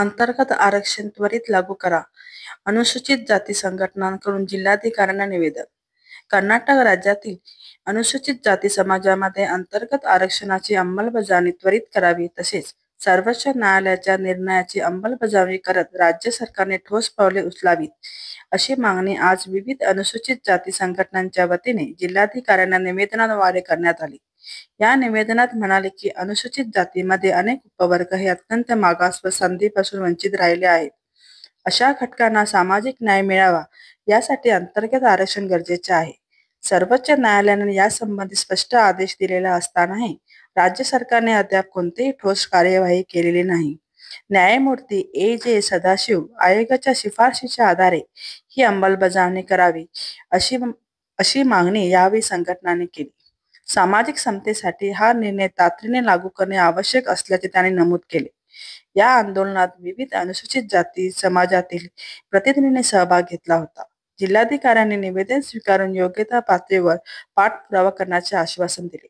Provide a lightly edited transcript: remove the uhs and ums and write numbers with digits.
अंतर्गत आरक्षण त्वरित लागू करा. अनुसूचित जाती संघटनांकडून जिल्हाधिकाऱ्यांना निवेदन. कर्नाटक राज्यातील अनुसूचित जाती समाजामध्ये अंतर्गत आरक्षणाची अंमलबजावणी त्वरित करावी तसेच सर्वोच्च न्यायालयाच्या निर्णयाची अंमलबजावणी करत राज्य सरकारने ठोस पावले उचलावीत, अशी मागणी आज विविध अनुसूचित जाती संघटनांच्या वतीने जिल्हाधिकाऱ्यांना निवेदनाद्वारे करण्यात आली. या निवेदनात म्हणाले की अनुसूचित जातीमध्ये अनेक उपवर्ग हे अत्यंत मागास व संधीपासून वंचित राहिले आहेत. अशा घटकांना सामाजिक न्याय मिळावा यासाठी अंतर्गत आरक्षण गरजेचे आहे. सर्वोच्च न्यायालयाने यासंबंधी स्पष्ट आदेश दिलेला असतानाही राज्य सरकारने अद्याप कोणतीही ठोस कार्यवाही केलेली नाही. न्यायमूर्ती ए. सदाशिव आयोगाच्या शिफारशीच्या आधारे ही अंमलबजावणी करावी अशी मागणी यावेळी संघटनांनी केली. सामाजिक समतेसाठी हा निर्णय तातडीने लागू करणे आवश्यक असल्याचे त्यांनी नमूद केले. या आंदोलनात विविध अनुसूचित जाती समाजातील प्रतिनिधींनी सहभाग घेतला होता. जिल्हाधिकाऱ्यांनी निवेदन स्वीकारून योग्य त्या पातळीवर पाठपुरावा करण्याचे आश्वासन दिले.